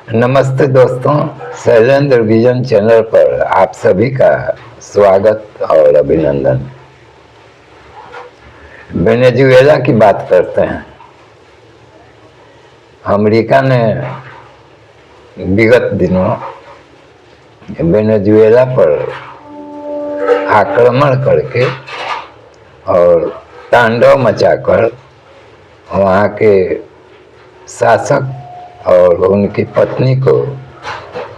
नमस्ते दोस्तों, Shailendra vision channel पर आप सभी का स्वागत और अभिनंदन। वेनेजुएला की बात करते हैं। अमेरिका ने विगत दिनों वेनेजुएला पर आक्रमण करके और तांडव मचाकर वहाँ के शासक और उनकी पत्नी को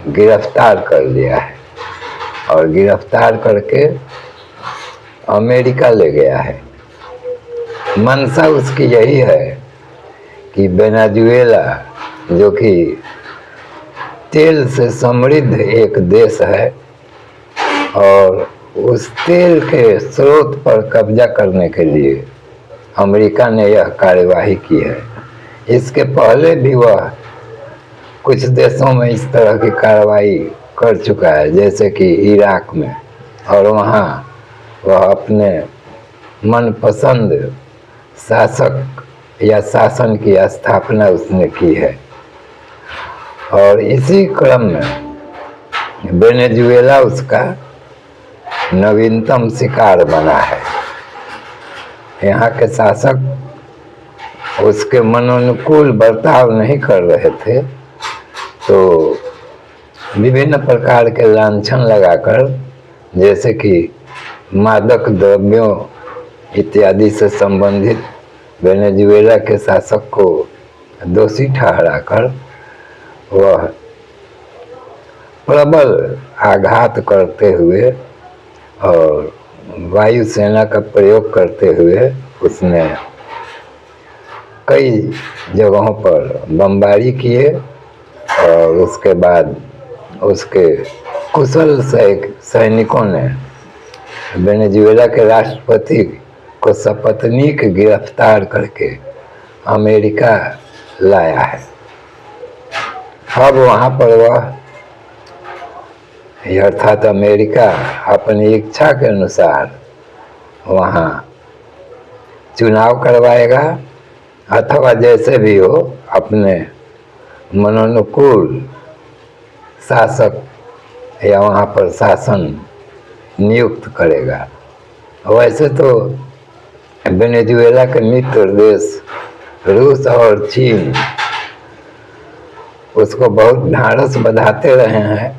गिरफ्तार कर लिया है और गिरफ्तार करके अमेरिका ले गया है। मंशा उसकी यही है कि वेनेजुएला, जो कि तेल से समृद्ध एक देश है, और उस तेल के स्रोत पर कब्जा करने के लिए अमेरिका ने यह कार्यवाही की है। इसके पहले भी वह कुछ देशों में इस तरह की कार्रवाई कर चुका है, जैसे कि इराक में, और वहाँ वह अपने मनपसंद शासक या शासन की स्थापना उसने की है। और इसी क्रम में वेनेजुएला उसका नवीनतम शिकार बना है। यहाँ के शासक उसके मनोनुकूल बर्ताव नहीं कर रहे थे, तो विभिन्न प्रकार के लांछन लगाकर, जैसे कि मादक द्रव्यों इत्यादि से संबंधित वेनेजुएला के शासक को दोषी ठहराकर वह प्रबल आघात करते हुए और वायुसेना का प्रयोग करते हुए उसने कई जगहों पर बमबारी किए। और उसके बाद उसके कुशल सैनिकों ने वेनेजुएला के राष्ट्रपति को सपत्नीक गिरफ्तार करके अमेरिका लाया है। अब वहाँ पर वह, अर्थात अमेरिका, अपनी इच्छा के अनुसार वहाँ चुनाव करवाएगा, अथवा जैसे भी हो अपने मनोनुकूल शासक या वहाँ पर शासन नियुक्त करेगा। वैसे तो वेनेजुएला के मित्र देश रूस और चीन उसको बहुत ढाढ़स बंधाते रहे हैं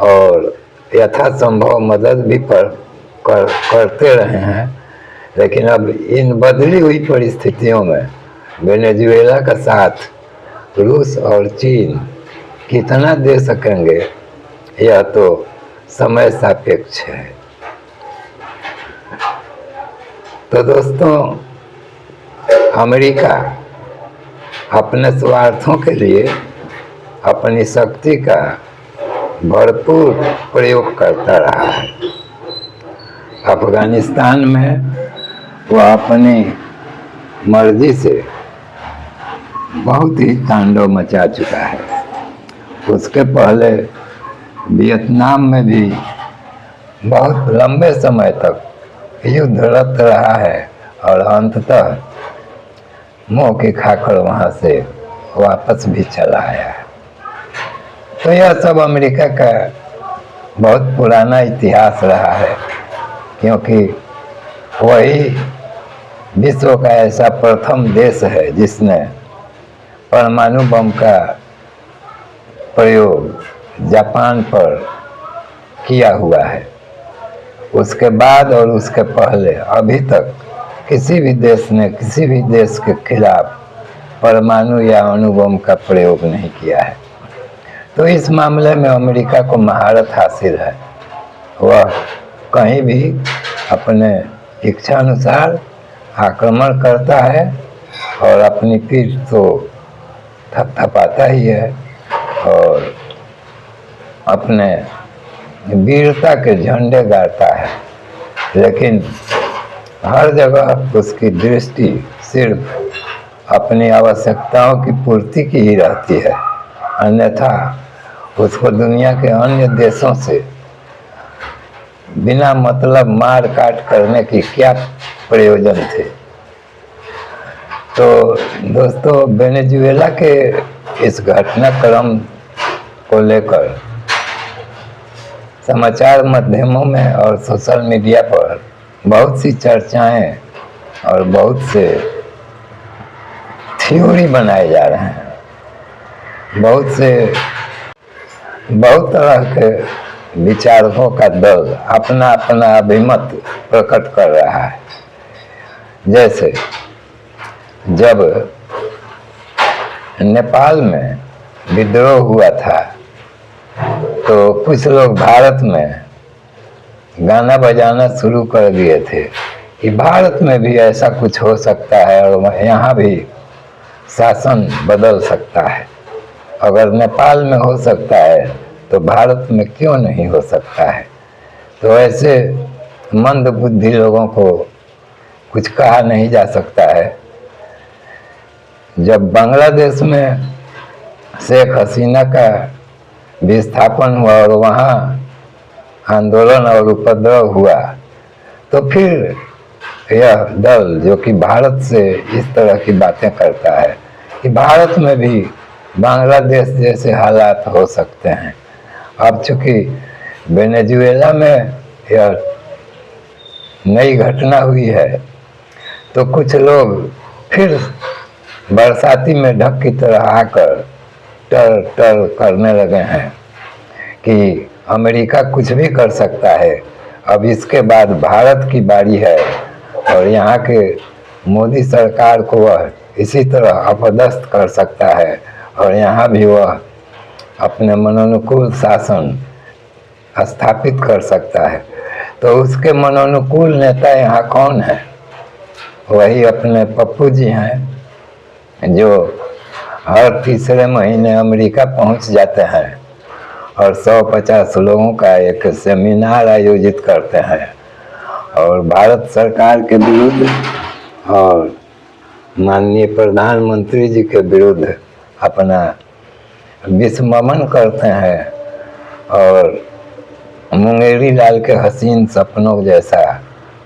और यथासंभव मदद भी करते रहे हैं, लेकिन अब इन बदली हुई परिस्थितियों में वेनेजुएला का साथ रूस और चीन कितना दे सकेंगे, यह तो समय सापेक्ष है। तो दोस्तों, अमेरिका अपने स्वार्थों के लिए अपनी शक्ति का भरपूर प्रयोग करता रहा है। अफगानिस्तान में वह अपनी मर्जी से बहुत ही तांडव मचा चुका है। उसके पहले वियतनाम में भी बहुत लंबे समय तक युद्धरत रहा है और अंततः मुंह की खाकर वहाँ से वापस भी चला आया है। तो यह सब अमेरिका का बहुत पुराना इतिहास रहा है, क्योंकि वही विश्व का ऐसा प्रथम देश है जिसने परमाणु बम का प्रयोग जापान पर किया हुआ है। उसके बाद और उसके पहले अभी तक किसी भी देश ने किसी भी देश के खिलाफ परमाणु या अणुबम का प्रयोग नहीं किया है। तो इस मामले में अमेरिका को महारत हासिल है। वह कहीं भी अपने इच्छा अनुसार आक्रमण करता है और अपनी पीठ तो थपथपाता ही है और अपने वीरता के झंडे गाड़ता है, लेकिन हर जगह उसकी दृष्टि सिर्फ अपनी आवश्यकताओं की पूर्ति की ही रहती है। अन्यथा उसको दुनिया के अन्य देशों से बिना मतलब मार काट करने की क्या प्रयोजन थे। तो दोस्तों, वेनेजुएला के इस घटनाक्रम को लेकर समाचार माध्यमों में और सोशल मीडिया पर बहुत सी चर्चाएं और बहुत से थ्योरी बनाए जा रहे हैं। बहुत तरह के विचारकों का दल अपना अपना अभिमत प्रकट कर रहा है। जैसे जब नेपाल में विद्रोह हुआ था तो कुछ लोग भारत में गाना बजाना शुरू कर दिए थे कि भारत में भी ऐसा कुछ हो सकता है और यहाँ भी शासन बदल सकता है। अगर नेपाल में हो सकता है तो भारत में क्यों नहीं हो सकता है। तो ऐसे मंद बुद्धि लोगों को कुछ कहा नहीं जा सकता है। जब बांग्लादेश में शेख हसीना का विस्थापन हुआ और वहाँ आंदोलन और उपद्रव हुआ तो फिर यह दल जो कि भारत से इस तरह की बातें करता है कि भारत में भी बांग्लादेश जैसे हालात हो सकते हैं। अब चूंकि वेनेजुएला में यह नई घटना हुई है तो कुछ लोग फिर बरसाती में ढक की तरह आकर टर टर करने लगे हैं कि अमेरिका कुछ भी कर सकता है। अब इसके बाद भारत की बारी है और यहाँ के मोदी सरकार को वह इसी तरह अपदस्थ कर सकता है और यहाँ भी वह अपने मनोनुकूल शासन स्थापित कर सकता है। तो उसके मनोनुकूल नेता यहाँ कौन है? वही अपने पप्पू जी हैं जो हर तीसरे महीने अमेरिका पहुँच जाते हैं और 150 लोगों का एक सेमिनार आयोजित करते हैं और भारत सरकार के विरुद्ध और माननीय प्रधानमंत्री जी के विरुद्ध अपना विस्मरण करते हैं और मुंगेरी लाल के हसीन सपनों जैसा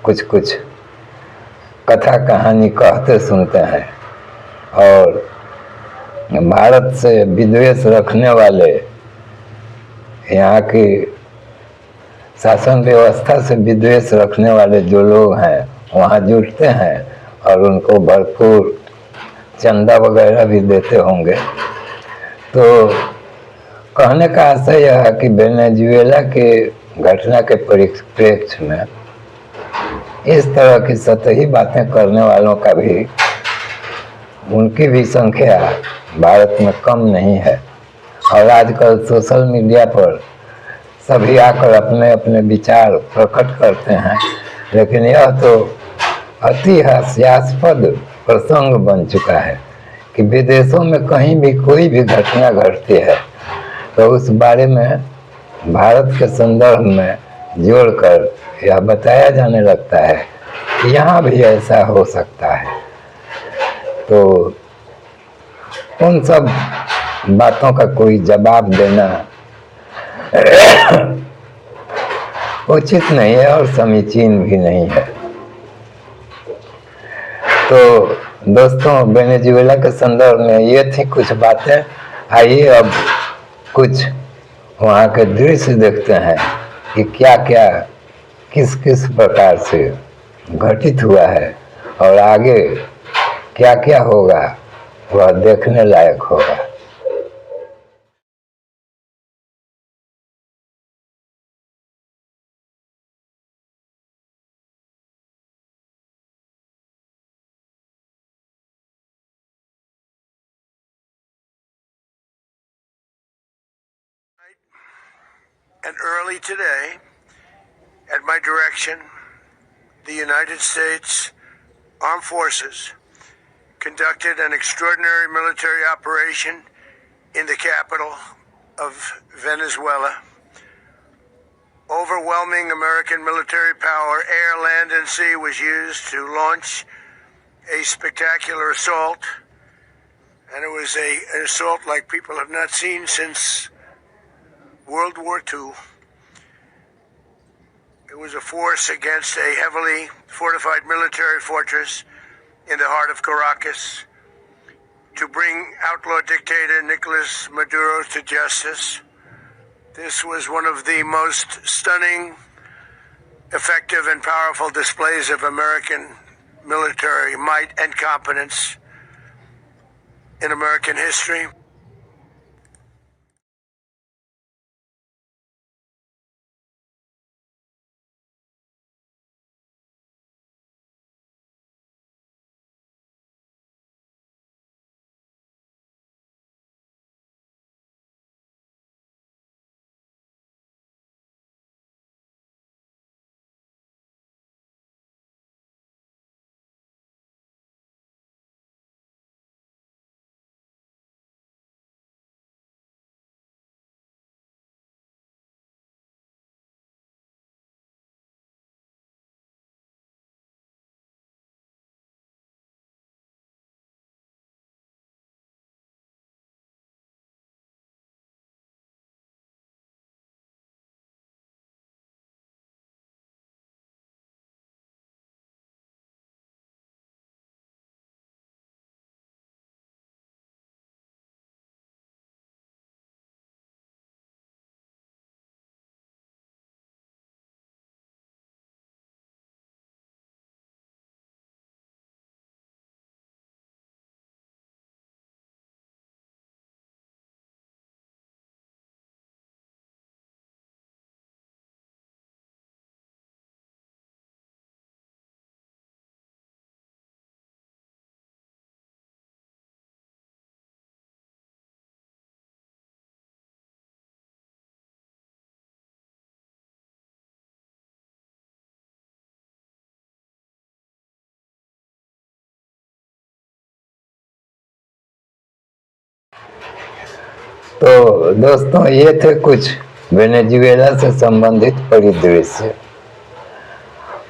कुछ कुछ कथा कहानी कहते सुनते हैं। और भारत से विद्वेष रखने वाले, यहाँ की शासन व्यवस्था से विद्वेष रखने वाले जो लोग हैं वहाँ जुटते हैं और उनको भरपूर चंदा वगैरह भी देते होंगे। तो कहने का आशय यह है कि वेनेजुएला के घटना के परिप्रेक्ष्य में इस तरह की सतही बातें करने वालों का भी, उनकी भी संख्या भारत में कम नहीं है। और आजकल सोशल मीडिया पर सभी आकर अपने अपने विचार प्रकट करते हैं, लेकिन यह तो अति हास्यास्पद प्रसंग बन चुका है कि विदेशों में कहीं भी कोई भी घटना घटती है तो उस बारे में भारत के संदर्भ में जोड़कर यह बताया जाने लगता है कि यहाँ भी ऐसा हो सकता है। तो उन सब बातों का कोई जवाब देना उचित नहीं है और समीचीन भी नहीं है। तो दोस्तों, वेनेजुएला के संदर्भ में ये थी कुछ बातें। आइए अब कुछ वहाँ के दृश्य देखते हैं कि क्या क्या किस किस प्रकार से घटित हुआ है और आगे क्या क्या होगा वह देखने लायक होगा। And early today, at my direction, the United States Armed Forces conducted an extraordinary military operation in the capital of Venezuela. Overwhelming American military power, air, land, and sea, was used to launch a spectacular assault. And it was an assault like people have not seen since World War II. It was a force against a heavily fortified military fortress in the heart of Caracas to bring outlaw dictator Nicolas Maduro to justice. This was one of the most stunning, effective, and powerful displays of American military might and competence in American history. तो दोस्तों, ये थे कुछ Venezuela से संबंधित परिदृश्य,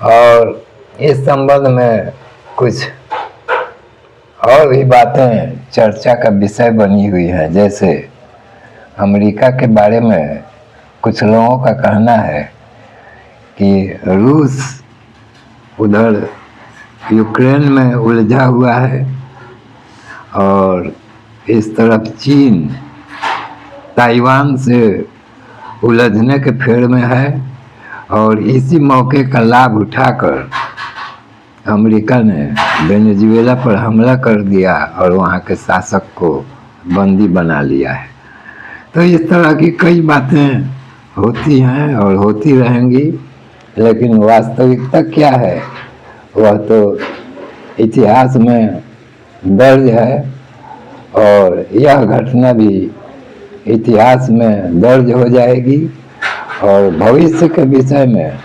और इस संबंध में कुछ और भी बातें चर्चा का विषय बनी हुई हैं। जैसे अमेरिका के बारे में कुछ लोगों का कहना है कि रूस उधर यूक्रेन में उलझा हुआ है और इस तरफ चीन ताइवान से उलझने के फेर में है, और इसी मौके का लाभ उठाकर अमेरिका ने वेनेजुएला पर हमला कर दिया और वहाँ के शासक को बंदी बना लिया है। तो इस तरह की कई बातें होती हैं और होती रहेंगी, लेकिन वास्तविकता क्या है वह तो इतिहास में दर्ज है, और यह घटना भी इतिहास में दर्ज हो जाएगी। और भविष्य के विषय में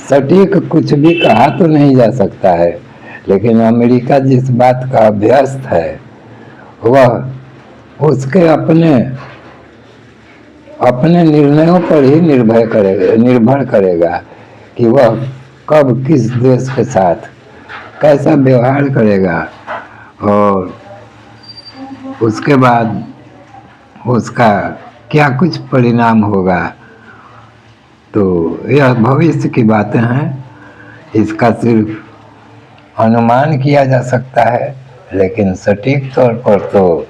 सटीक कुछ भी कहा तो नहीं जा सकता है, लेकिन अमेरिका जिस बात का अभ्यस्त है वह उसके अपने निर्णयों पर ही निर्भर करेगा कि वह कब किस देश के साथ कैसा व्यवहार करेगा, और उसके बाद उसका क्या कुछ परिणाम होगा। तो यह भविष्य की बातें हैं, इसका सिर्फ अनुमान किया जा सकता है, लेकिन सटीक तौर पर तो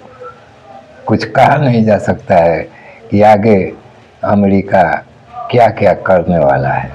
कुछ कहा नहीं जा सकता है कि आगे अमेरिका क्या क्या करने वाला है।